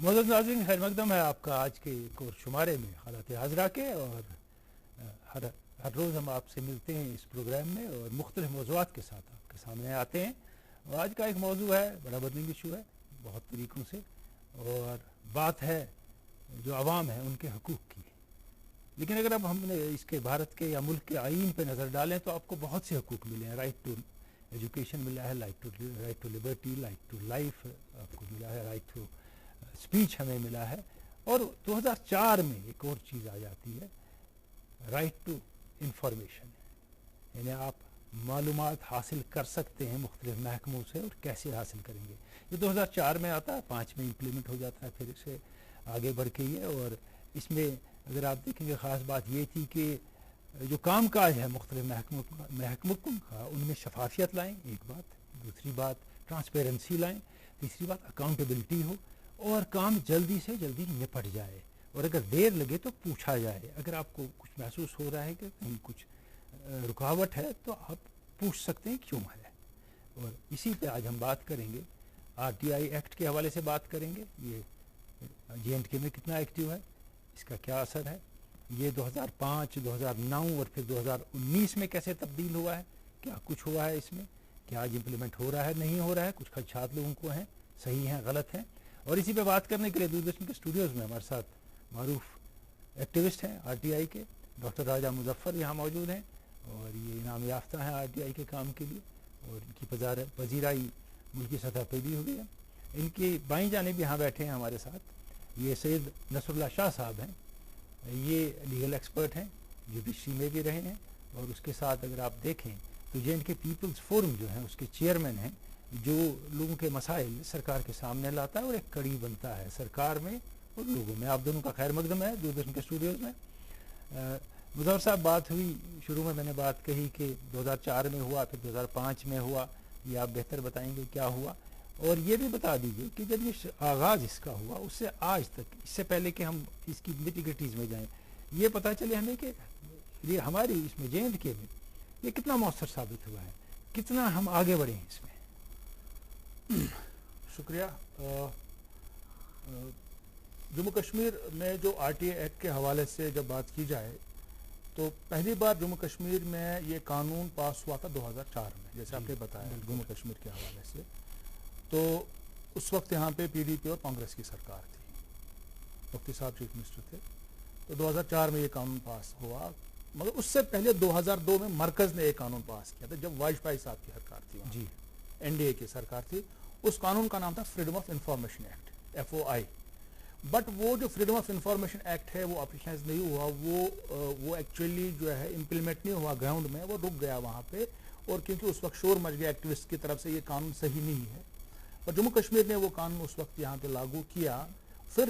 معزز ناظرین، خیر مقدم ہے آپ کا آج کے ایک اور شمارے میں حالات حاضرہ کے، اور ہر روز ہم آپ سے ملتے ہیں اس پروگرام میں اور مختلف موضوعات کے ساتھ آپ کے سامنے آتے ہیں. اور آج کا ایک موضوع ہے، بڑا برننگ ایشو ہے بہت طریقوں سے، اور بات ہے جو عوام ہیں ان کے حقوق کی. لیکن اگر اب ہم نے اس کے بھارت کے یا ملک کے آئین پہ نظر ڈالیں تو آپ کو بہت سے حقوق ملے ہیں. رائٹ ٹو ایجوکیشن ملا ہے، right to liberty, right to life آپ کو ملا ہے، رائٹ ٹو اسپیچ ہمیں ملا ہے. اور 2004 میں ایک اور چیز آ جاتی ہے، رائٹ ٹو انفارمیشن، یعنی آپ معلومات حاصل کر سکتے ہیں مختلف محکموں سے، اور کیسے حاصل کریں گے. یہ 2004 میں آتا ہے، 5 میں امپلیمنٹ ہو جاتا ہے، پھر اسے آگے بڑھ کے یہ. اور اس میں اگر آپ دیکھیں گے خاص بات یہ تھی کہ جو کام کاج ہے مختلف محکموں کا، ان میں شفافیت لائیں، ایک بات. دوسری بات ٹرانسپیرنسی لائیں. تیسری بات اکاؤنٹیبلٹی ہو، اور کام جلدی سے جلدی نپٹ جائے، اور اگر دیر لگے تو پوچھا جائے. اگر آپ کو کچھ محسوس ہو رہا ہے کہ کہیں کچھ رکاوٹ ہے تو آپ پوچھ سکتے ہیں کیوں ہے. اور اسی پہ آج ہم بات کریں گے. RTI ایکٹ کے حوالے سے بات کریں گے. یہ JNK میں کتنا ایکٹیو ہے، اس کا کیا اثر ہے، یہ 2005 2009 اور پھر 2019 میں کیسے تبدیل ہوا ہے، کیا کچھ ہوا ہے اس میں، کیا آج امپلیمنٹ ہو رہا ہے نہیں ہو رہا ہے، کچھ خدشات لوگوں کو ہیں، صحیح ہیں غلط ہیں. اور اسی پہ بات کرنے کے لیے دوردرشن کے اسٹوڈیوز میں ہمارے ساتھ معروف ایکٹیوسٹ ہیں RTI کے، ڈاکٹر راجہ مظفر یہاں موجود ہیں، اور یہ انعام یافتہ ہیں RTI کے کام کے لیے، اور ان کی پذیرائی ملکی سطح پہ بھی ہوئی ہے. ان کی بائیں جانب یہاں بیٹھے ہیں ہمارے ساتھ یہ سید نصر اللہ شاہ صاحب ہیں. یہ لیگل ایکسپرٹ ہیں، جوڈیشری میں بھی رہے ہیں، اور اس کے ساتھ اگر آپ دیکھیں تو JNK پیپلز فورم جو ہیں اس کے چیئرمین ہیں، جو لوگوں کے مسائل سرکار کے سامنے لاتا ہے اور ایک کڑی بنتا ہے سرکار میں اور لوگوں میں. آپ دونوں کا خیر مقدم ہے دوردرشن کے اسٹوڈیوز میں. مظفر صاحب، بات ہوئی شروع میں نے بات کہی کہ 2004 میں ہوا، پھر 2005 میں ہوا، یہ آپ بہتر بتائیں گے کیا ہوا. اور یہ بھی بتا دیجئے کہ جب یہ آغاز اس کا ہوا اس سے آج تک، اس سے پہلے کہ ہم اس کی نیٹی-گریٹیز میں جائیں، یہ پتہ چلے ہمیں کہ یہ ہماری اس میں JNK میں یہ کتنا مؤثر ثابت ہوا ہے، کتنا ہم آگے بڑھے ہیں اس میں. شکریہ. جموں کشمیر میں جو RTI ایکٹ کے حوالے سے جب بات کی جائے تو پہلی بار جموں کشمیر میں یہ قانون پاس ہوا تھا 2004 میں، جیسے آپ نے بتایا جموں کشمیر کے حوالے سے. تو اس وقت یہاں پہ PDP اور کانگریس کی سرکار تھی، مفتی صاحب چیف منسٹر تھے. تو 2004 میں یہ قانون پاس ہوا، مگر اس سے پہلے 2002 میں مرکز نے ایک قانون پاس کیا تھا جب واجپئی صاحب کی سرکار تھی، جی NDA کی سرکار تھی. اس قانون کا نام تھا freedom of information act, FOI. But وہ جو فریڈم آف انفارمیشن ایکٹ ہے وہ آپریشنائز نہیں ہوا، وہ ایکچولی جو ہے امپلیمنٹ نہیں ہوا گراؤنڈ میں، وہ رک گیا وہاں پہ. اور کیونکہ اس وقت شور مچ گیا ایکٹیوسٹ کی طرف سے یہ قانون صحیح نہیں ہے، اور جموں کشمیر نے وہ قانون اس وقت یہاں پہ لاگو کیا. پھر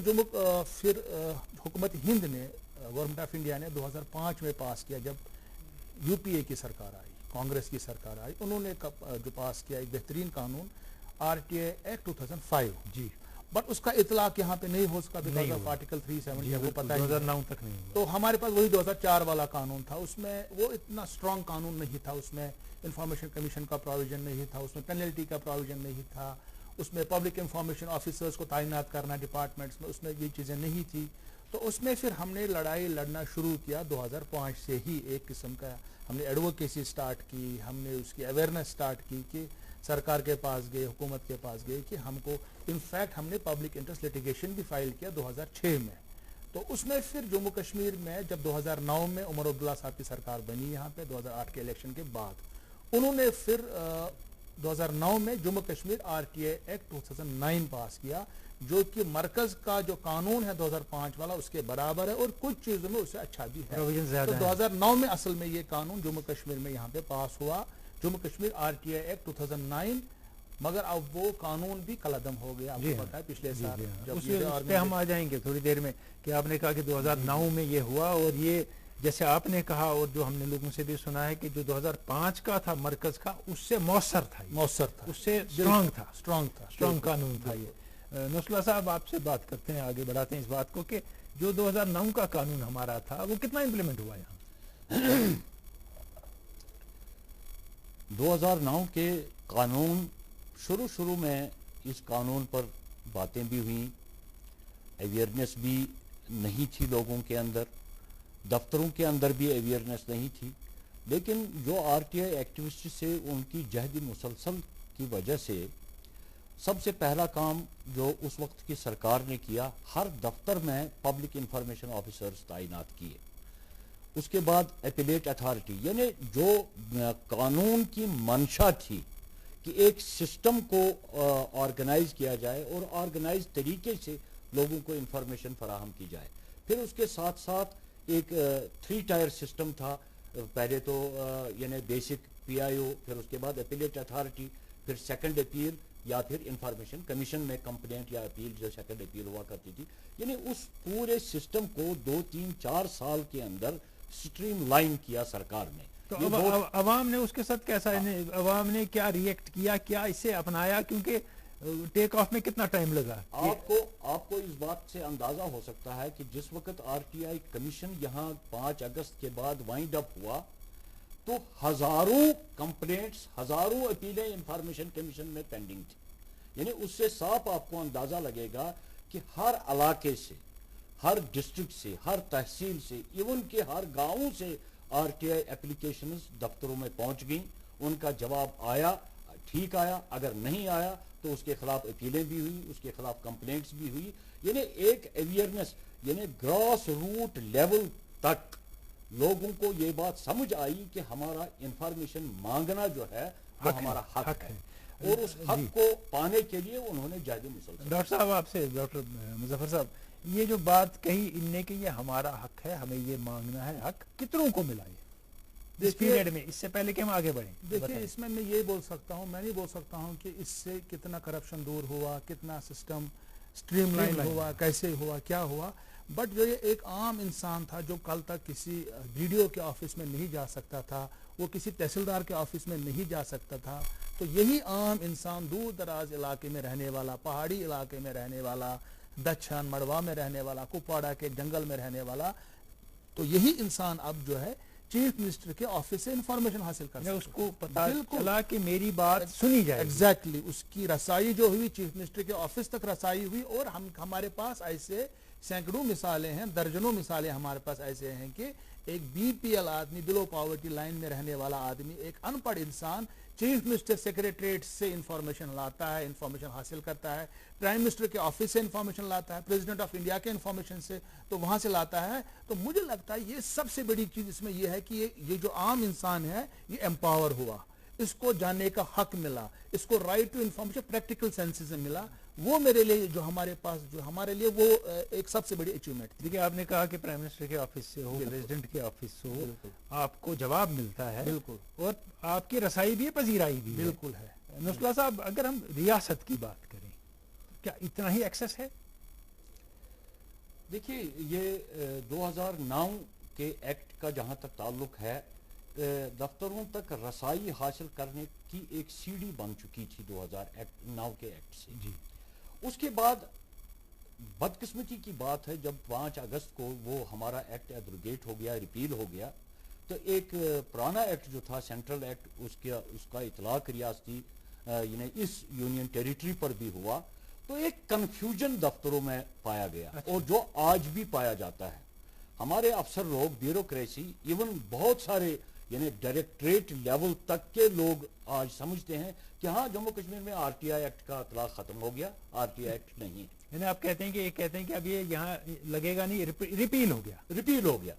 حکومت ہند نے، گورنمنٹ آف انڈیا نے 2005 میں پاس کیا، جب UPA کی سرکار آئی، کانگریس کی سرکار آئی. انہوں نے جو پاس کیا ایک بہترین قانون RTI ایکٹ 2005. جی بٹ اس کا اطلاق یہاں پہ نہیں ہو سکا بیکاز آف آرٹیکل 370، وہ پتہ ہی 2009 تک نہیں ہوا. تو ہمارے پاس وہی 2004 والا قانون تھا. اس میں وہ اتنا اسٹرانگ قانون نہیں تھا، اس میں انفارمیشن کمیشن کا پروویژن نہیں تھا، اس میں پینلٹی کا پروویژن نہیں تھا، اس میں پبلک انفارمیشن آفیسرز کو تعینات کرنا ڈپارٹمنٹس میں، اس میں یہ چیزیں نہیں تھی. تو اس میں پھر ہم نے لڑائی لڑنا شروع کیا 2005 سے ہی. ایک قسم کا ہم نے ایڈووکیسی سٹارٹ کی، ہم نے اس کی اویئرنیس سٹارٹ کی کہ سرکار کے پاس گئے، حکومت کے پاس گئے کہ ہم کو انفیکٹ ہم نے پبلک انٹرسٹ لیٹیگیشن بھی فائل کیا 2006 میں. تو اس میں پھر جموں کشمیر میں جب 2009 میں عمر عبداللہ صاحب کی سرکار بنی یہاں پہ 2008 کے الیکشن کے بعد، انہوں نے پھر 2009 میں جموں کشمیر RTI ایکٹ 2009 پاس کیا، جو کہ مرکز کا جو قانون ہے 2005 والا اس کے برابر ہے، اور کچھ چیزوں میں اس سے اچھا بھی ہے. تو 2009 میں اصل میں یہ قانون جموں کشمیر میں یہاں پہ پاس ہوا، جموں کشمیر RTI ایکٹ 2009. مگر اب وہ قانون بھی کالعدم ہو گیا، آپ کو پتا ہے پچھلے سال. اس پہ ہم آ جائیں گے تھوڑی دیر میں کہ آپ نے کہا کہ 2009 میں یہ ہوا، اور یہ جیسے آپ نے کہا اور جو ہم نے لوگوں سے بھی سنا ہے کہ جو 2005 کا تھا مرکز کا، اس سے مؤثر تھا، اس سے اسٹرانگ قانون تھا یہ. نصر اللہ صاحب، آپ سے بات کرتے ہیں، آگے بڑھاتے ہیں اس بات کو کہ جو 2009 کا قانون ہمارا تھا وہ کتنا امپلیمنٹ ہوا یہاں؟ 2009 کے قانون شروع میں اس قانون پر باتیں بھی ہوئیں، اویئرنیس بھی نہیں تھی لوگوں کے اندر, دفتروں کے اندر بھی اویئرنیس نہیں تھی, لیکن جو آر ٹی آئی ایکٹیوسٹ سے ان کی جہد مسلسل کی وجہ سے سب سے پہلا کام جو اس وقت کی سرکار نے کیا, ہر دفتر میں پبلک انفارمیشن آفیسرز تعینات کیے. اس کے بعد اپیلیٹ اتھارٹی, یعنی جو قانون کی منشا تھی کہ ایک سسٹم کو آرگنائز کیا جائے اور آرگنائز طریقے سے لوگوں کو انفارمیشن فراہم کی جائے. پھر اس کے ساتھ ساتھ ایک 3 ٹائر سسٹم تھا, پہلے تو یعنی بیسک پی آئی او, پھر اس کے بعد اپیلیٹ اتھارٹی, پھر سیکنڈ اپیل یا پھر انفارمیشن کمیشن میں کمپلینٹ یا اپیل جو سیکنڈ اپیل ہوا کرتی تھی. یعنی اس پورے سسٹم کو 2 3 4 سال کے اندر سٹریم لائن کیا سرکار نے. تو عوام نے اس کے ساتھ کیسا, عوام نے کیا ریئیکٹ کیا, کیا اسے اپنایا, کیونکہ ٹیک آف میں کتنا ٹائم لگا؟ آپ کو اس بات سے اندازہ ہو سکتا ہے کہ جس وقت آر ٹی آئی کمیشن یہاں 5 اگست کے بعد وائنڈ اپ ہوا تو ہزاروں کمپلینٹس, ہزاروں اپیلیں انفارمیشن کمیشن میں پینڈنگ تھی. یعنی اس سے صاف آپ کو اندازہ لگے گا کہ ہر علاقے سے, ہر ڈسٹرکٹ سے, ہر تحصیل سے, ایون کہ ہر گاؤں سے آر ٹی آئی اپلیکیشنز دفتروں میں پہنچ گئیں. ان کا جواب آیا, ٹھیک آیا, اگر نہیں آیا تو اس کے خلاف اپیلیں بھی ہوئی, اس کے خلاف کمپلینٹس بھی ہوئی. یعنی ایک اویئرنیس, یعنی گراس روٹ لیول تک لوگوں کو یہ بات سمجھ آئی کہ ہمارا انفارمیشن مانگنا جو ہے وہ ہمارا حق ہے, اور اس حق کو پانے کے لیے انہوں نے جہد مسلسل. ڈاکٹر صاحب آپ سے, ڈاکٹر مظفر صاحب, یہ جو بات کہی ان نے کہ یہ ہمارا حق ہے, ہمیں یہ مانگنا ہے, حق کتنوں کو ملا یہ اس پیریڈ میں, اس سے پہلے کہ ہم آگے بڑھیں؟ دیکھیے اس میں یہ بول سکتا ہوں, میں نہیں بول سکتا ہوں کہ اس سے کتنا کرپشن دور ہوا, کتنا سسٹم سٹریم لائن ہوا, کیسے ہوا, کیا ہوا. بٹ جو یہ ایک عام انسان تھا جو کل تک کسی BDO کے آفس میں نہیں جا سکتا تھا, وہ کسی تحصیلدار کے آفس میں نہیں جا سکتا تھا, تو یہی عام انسان دور دراز علاقے میں رہنے والا, پہاڑی علاقے میں رہنے والا, دچھن مڑوا میں رہنے والا, کپواڑہ کے جنگل میں رہنے والا, تو یہی انسان اب جو ہے چیف منسٹر کے آفس سے انفارمیشن حاصل کر سکتا, اس کو پتا چلا کہ میری بات سنی جائے. ایگزیکٹلی, اس کی رسائی جو ہوئی چیف منسٹر کے آفس تک رسائی ہوئی. اور ہمارے پاس ایسے سینکڑوں مثالیں ہیں, درجنوں مثالیں ہمارے پاس ایسے ہیں کہ ایک BPL آدمی, بلو پاورٹی لائن میں رہنے والا آدمی, ایک ان پڑھ انسان چیف منسٹر سیکریٹریٹ سے انفارمیشن لاتا ہے, انفارمیشن حاصل کرتا ہے, پرائم منسٹر کے آفس سے انفارمیشن لاتا ہے, پریزیڈنٹ آف انڈیا کے انفارمیشن سے تو وہاں سے لاتا ہے. تو مجھے لگتا ہے یہ سب سے بڑی چیز اس میں یہ ہے کہ یہ جو عام انسان ہے یہ امپاور ہوا, اس کو جاننے کا حق ملا, اس کو right to information practical sense سے ملا. وہ میرے لیے جو ہمارے پاس, جو ہمارے لیے وہ ایک سب سے بڑی اچیومنٹ تھی. دیکھیے آپ نے کہا کہ پرائم منسٹر کے آفس سے ہو, پریزیڈنٹ کے آفس سے ہو, آپ کو جواب ملتا ہے. بالکل, اور آپ کی رسائی بھی ہے, پذیرائی بھی بالکل ہے. نسلا صاحب, اگر ہم ریاست کی بات کریں, کیا اتنا ہی ایکسس ہے؟ دیکھیے یہ 2009 کے ایکٹ کا جہاں تک تعلق ہے, دفتروں تک رسائی حاصل کرنے کی ایک سیڑھی بن چکی تھی 2009 کے ایکٹ سے. جی, اس کے بعد بدقسمتی کی بات ہے جب 5 اگست کو وہ ہمارا ایکٹ ایبروگیٹ ہو گیا, ریپیل ہو گیا, تو ایک پرانا ایکٹ جو تھا سینٹرل ایکٹ, اس کا اطلاق ریاستی یعنی اس یونین ٹیریٹری پر بھی ہوا, تو ایک کنفیوژن دفتروں میں پایا گیا. اور جو آج بھی پایا جاتا ہے. ہمارے افسر لوگ, بیوروکریسی, ایون بہت سارے یعنی ڈائریکٹریٹ لیول تک کے لوگ آج سمجھتے ہیں کہ ہاں جموں کشمیر میں آر ٹی آئی ایکٹ کا اطلاق ختم ہو گیا, آر ٹی آئی ایکٹ نہیں. یعنی آپ کہتے ہیں کہ اب یہ یہاں لگے گا نہیں, ریپیل ہو گیا. ریپیل ہو گیا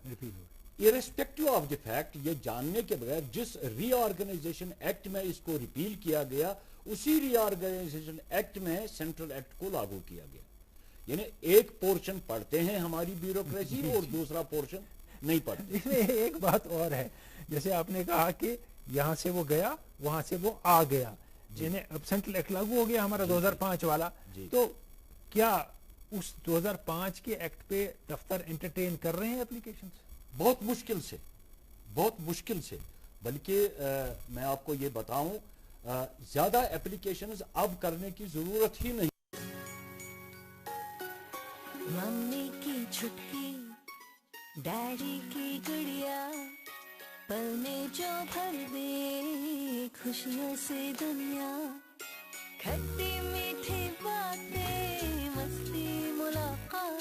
irrespective آف دی فیکٹ, یہ جاننے کے بغیر جس ری آرگنائزیشن ایکٹ میں اس کو ریپیل کیا گیا, اسی ری آرگنائزیشن ایکٹ میں سینٹرل ایکٹ کو لاگو کیا گیا. یعنی ایک پورشن پڑھتے ہیں ہماری بیوروکریسی اور دوسرا پورشن نہیں پڑھتے. اس میں ایک بات اور ہے, جیسے آپ نے کہا کہ یہاں سے وہ گیا, وہاں سے وہ آ گیا, یعنی اب سینٹرل ایکٹ لاگو ہو گیا ہمارا 2005 والا. تو کیا اس 2005 کے ایکٹ پہ دفتر انٹرٹین کر رہے ہیں اپلیکیشنز؟ بہت مشکل سے, بلکہ میں آپ کو یہ بتاؤں, زیادہ اپلیکیشنز اب کرنے کی ضرورت ہی نہیں. ممی کی چھٹکی, ڈیڈی کی گڑیا, پل میں جو بھر دے خوشیوں سے دنیا, کھٹی میٹھی باتیں, مستی ملاقات,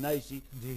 NIC,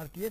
RTA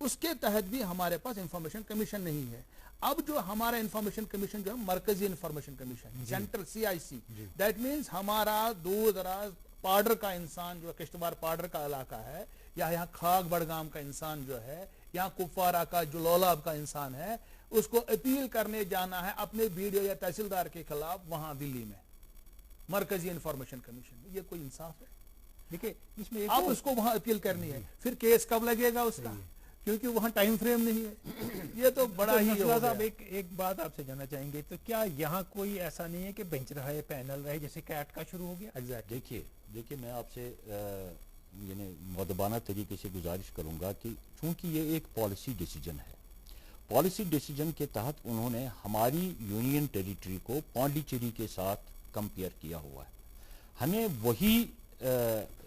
اس کے تحت بھی ہمارے پاس انفارمیشن کمیشن نہیں ہے. اب جو ہمارا انفارمیشن کمیشن جو ہے مرکزی information commission central CIC, that means ہمارا دور دراز پاڈر کا انسان جو کشتواڑ پاڈر کا علاقہ ہے, یا یہاں خاک بڑگام کا انسان جو ہے, یہاں کپوارہ کا جو لولاب کا انسان ہے, اس کو اپیل کرنے جانا ہے اپنے BDO یا تحصیلدار کے خلاف وہاں دلی میں مرکزی انفارمیشن کمیشن میں. یہ کوئی انصاف ہے؟ دیکھیں اس میں اب اس کو وہاں اپیل کرنی ہے, پھر کیس کب لگے گا اس کا, کیونکہ وہاں ٹائم فریم نہیں ہے. یہ تو بڑا ہی صاحب ایک بات آپ سے جاننا چاہیں گے, تو کیا یہاں کوئی ایسا نہیں ہے کہ بینچ رہے پینل رہے جیسے کیٹ کا شروع ہو گیا؟ دیکھیے میں آپ سے یعنی مؤدبانہ طریقے سے گزارش کروں گا کہ چونکہ یہ ایک پالیسی ڈیسیجن ہے, پالیسی ڈیسیجن کے تحت انہوں نے ہماری یونین ٹیریٹری کو پانڈیچیری کے ساتھ کمپیئر کیا ہوا ہے. ہمیں وہی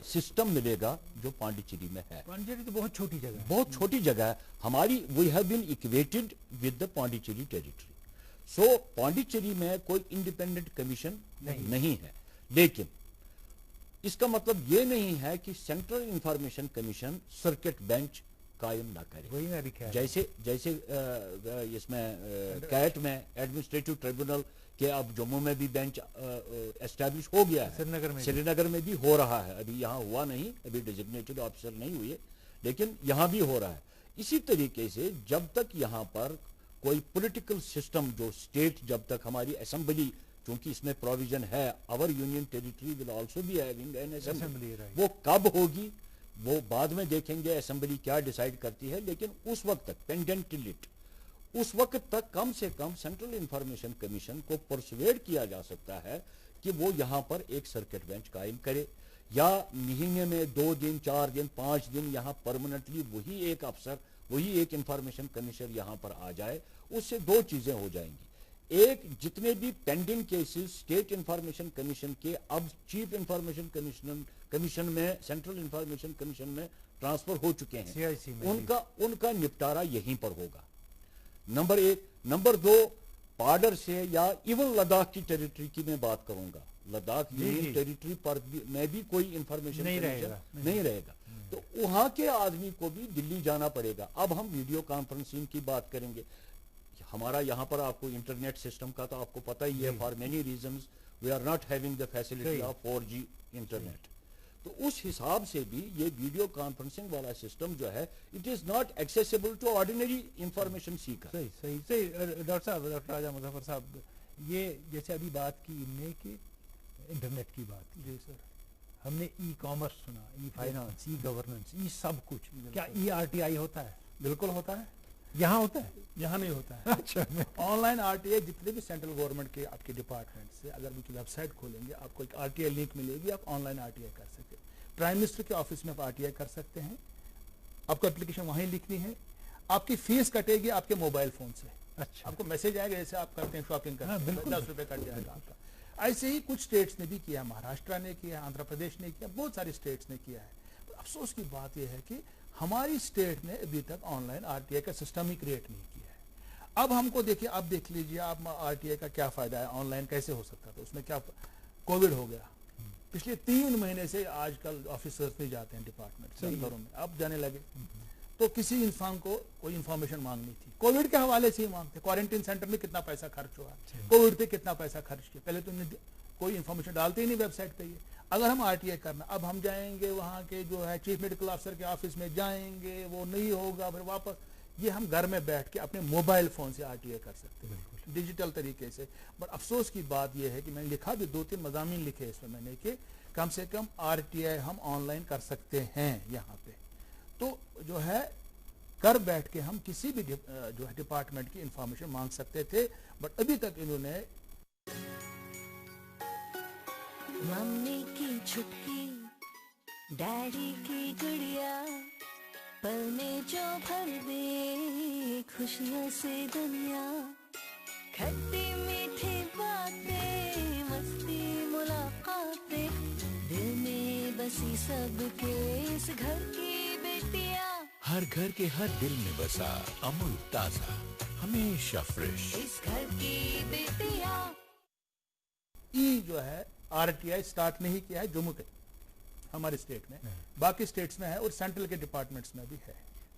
سسٹم ملے گا جو پانڈیچیری میں ہے. پانڈیچیری تو بہت چھوٹی جگہ ہے, بہت چھوٹی جگہ ہے ہماری. We have been acquainted with the Pondicherry territory. So Pondicherry میں کوئی انڈیپینڈنٹ کمیشن نہیں ہے, لیکن اس کا مطلب یہ نہیں ہے کہ central information commission circuit bench قائم نہ کرے. وہی میں بھی جیسے اس میں کیٹ میں ایڈمنسٹریٹو ٹریبونل کہ اب جموں میں بھی بینچ اسٹیبلش ہو گیا ہے, سری نگر میں بھی ہو رہا ہے, ابھی یہاں ہوا نہیں, ابھی ڈیزگنیٹڈ آفیسر نہیں ہوئے, لیکن یہاں بھی ہو رہا ہے. اسی طریقے سے جب تک یہاں پر کوئی پولیٹیکل سسٹم جو اسٹیٹ, جب تک ہماری اسمبلی, چونکہ اس میں پروویژن ہے our union territory will also be having an assembly, وہ کب ہوگی وہ بعد میں دیکھیں گے اسمبلی کیا ڈیسائیڈ کرتی ہے. لیکن اس وقت تک پینڈنٹلٹ اس وقت تک کم سے کم سینٹرل انفارمیشن کمیشن کو پرسویڈ کیا جا سکتا ہے کہ وہ یہاں پر ایک سرکٹ بینچ قائم کرے, یا مہینے میں 2 دن 4 دن 5 دن یہاں پرماننٹلی وہی ایک افسر, وہی ایک انفارمیشن کمیشنر یہاں پر آ جائے. اس سے 2 چیزیں ہو جائیں گی. ایک, جتنے بھی pending cases state information commission کے اب چیف انفارمیشن کمیشن میں, سینٹرل انفارمیشن کمیشن میں ٹرانسفر ہو چکے ہیں, ان کا نپٹارا یہیں پر ہوگا. نمبر 1. نمبر 2, پاڈر سے یا ایون لداخ کی ٹیریٹری کی میں بات کروں گا, لداخ یونین ٹیریٹری پر میں بھی کوئی انفارمیشن نہیں رہے گا, تو وہاں کے آدمی کو بھی دلی جانا پڑے گا. اب ہم ویڈیو کانفرنسنگ کی بات کریں گے. ہمارا یہاں پر آپ کو انٹرنیٹ سسٹم کا تو آپ کو پتہ ہی ہے, for many reasons we are not having the facility of 4G internet. تو اس حساب سے بھی یہ ویڈیو کانفرنسنگ والا سسٹم جو ہے it is not accessible to ordinary information seeker. صحیح ڈاکٹر صاحب, ڈاکٹر راجہ مظفر صاحب, یہ جیسے ابھی بات کی ان نے کہ انٹرنیٹ کی بات, جی سر, ہم نے ای کامرس سنا, ای فائنانس, ای گورننس, ای سب کچھ. کیا ERTI ہوتا ہے؟ بالکل ہوتا ہے. یہاں ہوتا ہے؟ یہاں نہیں ہوتا ہے. اچھا, آن لائن RTI جتنے بھی سینٹرل گورنمنٹ کے آپ کے ڈپارٹمنٹ سے اگر ان کی ویب سائٹ کھولیں گے آپ کو ایک RTI لنک ملے گی, آپ آن لائن RTI کر سکتے ہیں. پرائم منسٹر کے آفس میں آپ RTI کر سکتے ہیں, آپ کو اپلیکیشن وہیں لکھنی ہے, آپ کی فیس کٹے گی آپ کے موبائل فون سے. اچھا, آپ کو میسج آئے گا جیسے آپ کرتے ہیں شاپنگ کرتے ہیں, 10 روپے کٹ جائے گا آپ کا. ایسے ہی کچھ اسٹیٹس نے بھی کیا, مہاراشٹرا نے کیا, آندھرا پردیش نے کیا, بہت ساری اسٹیٹس نے کیا ہے. افسوس کی بات یہ ہے کہ ہماری اسٹیٹ نے ابھی تک آن لائن RTI کا سسٹم ہی کریٹ نہیں کیا ہے. اب ہم کو دیکھیے, اب دیکھ لیجیے آپ RTI کا کیا فائدہ ہے, آن لائن کیسے ہو سکتا تھا, اس میں کیا کووڈ ہو گیا, پچھلے 3 مہینے سے آج کل آفیسرز نہیں جاتے ہیں ڈپارٹمنٹ گھروں میں, اب جانے لگے. تو کسی انسان کو کوئی انفارمیشن مانگنی تھی, کووڈ کے حوالے سے ہی مانگتے, کوارنٹین سینٹر میں کتنا پیسہ خرچ ہوا, کووڈ پہ کتنا پیسہ خرچ کیا, پہلے تو کوئی انفارمیشن ڈالتے ہی نہیں ویب سائٹ پہ. یہ اگر ہم RTI کرنا, اب ہم جائیں گے وہاں کے جو ہے چیف میڈیکل آفیسر کے آفس میں جائیں گے, وہ نہیں ہوگا, پھر واپس. یہ ہم گھر میں بیٹھ کے اپنے موبائل فون سے RTI کر سکتے ہیں ڈیجیٹل طریقے سے. بٹ افسوس کی بات یہ ہے کہ میں نے لکھا بھی 2-3 مضامین لکھے اس میں نے کہ کم سے کم RTI ہم آن لائن کر سکتے ہیں یہاں پہ. تو جو ہے گھر بیٹھ کے ہم کسی بھی جو ہے ڈپارٹمنٹ کی انفارمیشن مانگ سکتے تھے, بٹ ابھی تک انہوں نے. ممی کی چھٹکی, ڈیڈی کی گڑیا, پل میں جو بھر دے خوشیوں سے دنیا, کھٹی میٹھی باتیں, مستی ملاقاتیں, دل میں بسی سب کے اس گھر کی بیٹیاں, ہر گھر کے ہر دل میں بسا امول تازہ, ہمیشہ فریش. اس گھر کی بیٹیاں. جو ہے RTI سٹارٹ نہیں کیا ہے جموں کے ہمارے اسٹیٹ میں, باقی اسٹیٹس میں ہے اور سینٹرل کے ڈپارٹمنٹس میں بھی ہے.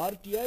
RTI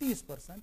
30%,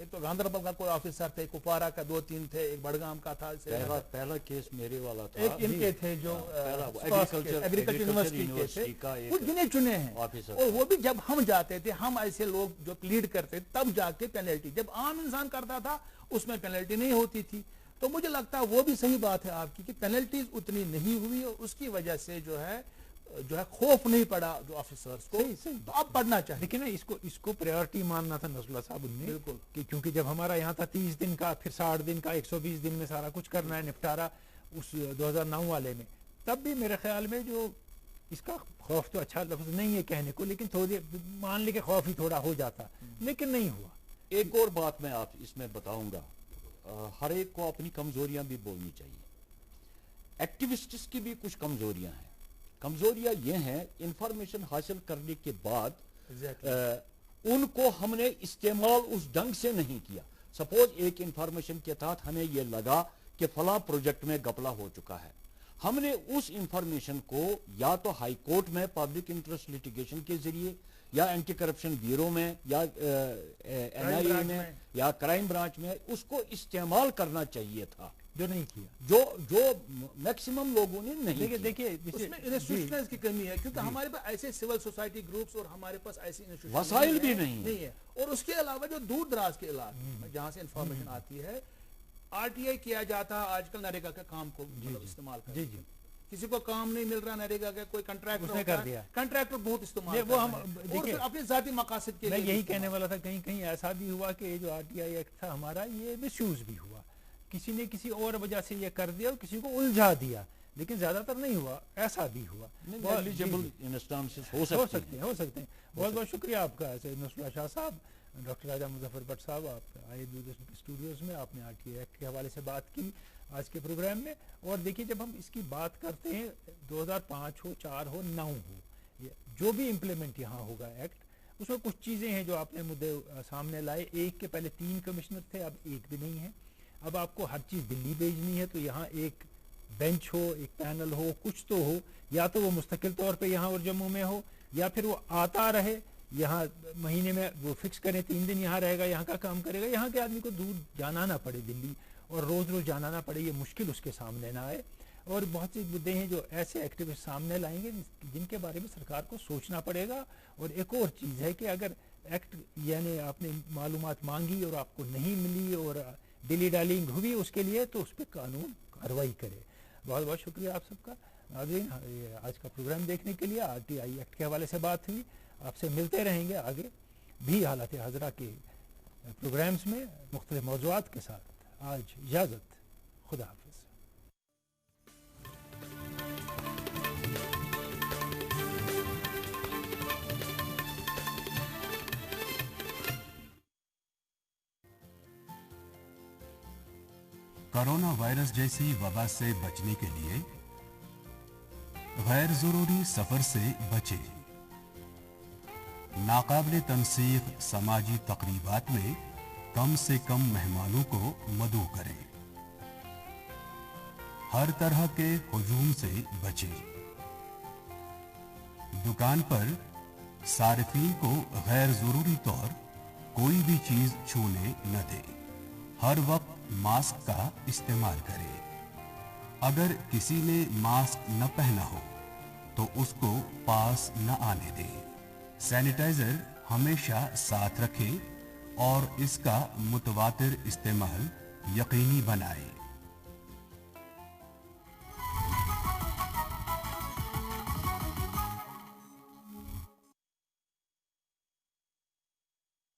ایک تو گاندربل کا کوئی آفیسر تھے, کپوارہ کا 2-3 تھے, ایک بڑگام کا تھا, پہلا کیس میرے والا تھا, ایک ان کے تھے جو ایگریکلچر یونیورسٹی کے تھے, وہ گنے چنے ہیں. اور وہ بھی جب ہم جاتے تھے, ہم ایسے لوگ جو پلیڈ کرتے تب جا کے پینلٹی, جب عام انسان کرتا تھا اس میں پینلٹی نہیں ہوتی تھی. تو مجھے لگتا ہے وہ بھی صحیح بات ہے آپ کی کہ پینلٹیز اتنی نہیں ہوئی, اور اس کی وجہ سے جو ہے خوف نہیں پڑا جو آفیسرز کو. تو اب پڑھنا چاہیے. لیکن اس کو پریورٹی ماننا تھا نصر اللہ صاحب نے, بالکل, کہ کیونکہ جب ہمارا یہاں تھا 30 دن کا, پھر 60 دن کا, 120 دن میں سارا کچھ کرنا ہے نپٹارا اس 2009 والے میں, تب بھی میرے خیال میں جو اس کا خوف, تو اچھا لفظ نہیں ہے کہنے کو, لیکن تھوڑی مان لے کہ خوف ہی تھوڑا ہو جاتا, لیکن نہیں ہوا. ایک اور بات میں آپ اس میں بتاؤں گا, ہر ایک کو اپنی کمزوریاں بھی بولنی چاہیے. ایکٹیوسٹس کی بھی کچھ کمزوریاں ہیں. کمزوریاں یہ ہیں, انفارمیشن حاصل کرنے کے بعد ان کو ہم نے استعمال اس ڈھنگ سے نہیں کیا. سپوز ایک انفارمیشن کے تحت ہمیں یہ لگا کہ فلاں پروجیکٹ میں گپلا ہو چکا ہے, ہم نے اس انفارمیشن کو یا تو ہائی کورٹ میں پبلک انٹرسٹ لیٹیگیشن کے ذریعے, یا اینٹی کرپشن بیورو میں, یا NIA میں, یا کرائم برانچ میں اس کو استعمال کرنا چاہیے تھا, جو نہیں کیا, جو میکسیمم لوگوں نے نہیں کیا. دیکھیے اس میں انسٹیٹیوشنز کی کمی ہے, کیونکہ ہمارے پاس ایسے سول سوسائٹی گروپس اور ہمارے پاس ایسی وسائل بھی نہیں ہے. اور اس کے علاوہ جو دور دراز کے علاقے جہاں سے انفارمیشن آتی ہے, RTI کیا جاتا ہے آج کل نریگا کے کام کو استعمال کر. کسی کو کام نہیں مل رہا نریگا کا, کوئی کنٹریکٹر بہت استعمال کر رہا ہے, اور پھر اپنے ذاتی مقاصد کے لیے. میں یہی کہنے والا تھا, کہیں ایسا بھی ہوا کہ جو RTI ایکٹ تھا ہمارا, یہ مس یوز بھی ہوا, کسی نے کسی اور وجہ سے یہ کر دیا اور کسی کو الجھا دیا, لیکن زیادہ تر نہیں ہوا, ایسا بھی ہوا. ہو سکتے ہیں. بہت بہت شکریہ آپ کا نصر اللہ شاہ صاحب, ڈاکٹر راجہ مظفر بٹ صاحب, آپ آئے دوردرشن کے اسٹوڈیوز میں, آپ نے RTI ایکٹ کے حوالے سے بات کی آج کے پروگرام میں. اور دیکھیے, جب ہم اس کی بات کرتے ہیں 2005 ہو, 4 ہو, 9 ہو, جو بھی امپلیمنٹ یہاں ہوگا ایکٹ, اس میں کچھ چیزیں ہیں جو آپ نے مدعے سامنے لائے. ایک کے پہلے 3 کمشنر تھے, اب ایک بھی نہیں ہے. اب آپ کو ہر چیز دلی بھیجنی ہے, تو یہاں ایک بینچ ہو, ایک پینل ہو, کچھ تو ہو, یا تو وہ مستقل طور پہ یہاں اور جموں میں ہو, یا پھر وہ آتا رہے یہاں, مہینے میں وہ فکس کریں 3 دن یہاں رہے گا, یہاں کا کام کرے گا. یہاں کے آدمی کو دور جانا نہ پڑے دلی, اور روز جانا نہ پڑے, یہ مشکل اس کے سامنے نہ آئے. اور بہت سی مدعے ہیں جو ایسے ایکٹیوسٹ سامنے لائیں گے جن کے بارے میں سرکار کو سوچنا پڑے گا. اور ایک اور چیز ہے کہ اگر ایکٹ یعنی آپ نے معلومات مانگی اور آپ کو نہیں ملی اور ڈیلی ڈالنگ ہوئی اس کے لیے, تو اس پہ قانون کارروائی کرے. بہت بہت شکریہ آپ سب کا. ناظرین, آج کا پروگرام دیکھنے کے لیے, RTI ایکٹ کے حوالے سے بات ہوئی. آپ سے ملتے رہیں گے آگے بھی حالات حاضرہ کے پروگرامز میں مختلف موضوعات کے ساتھ. آج اجازت, خدا حافظ. کورونا وائرس جیسی وبا سے بچنے کے لیے غیر ضروری سفر سے بچیں. ناقابل تنسیق سماجی تقریبات میں کم سے کم مہمانوں کو مدعو کریں. ہر طرح کے ہجوم سے بچیں. دکان پر صارفین کو غیر ضروری طور کوئی بھی چیز چھونے نہ دیں. ہر وقت ماسک کا استعمال کریں. اگر کسی نے ماسک نہ پہنا ہو تو اس کو پاس نہ آنے دیں. سینیٹائزر ہمیشہ ساتھ رکھیں اور اس کا متواتر استعمال یقینی بنائیں.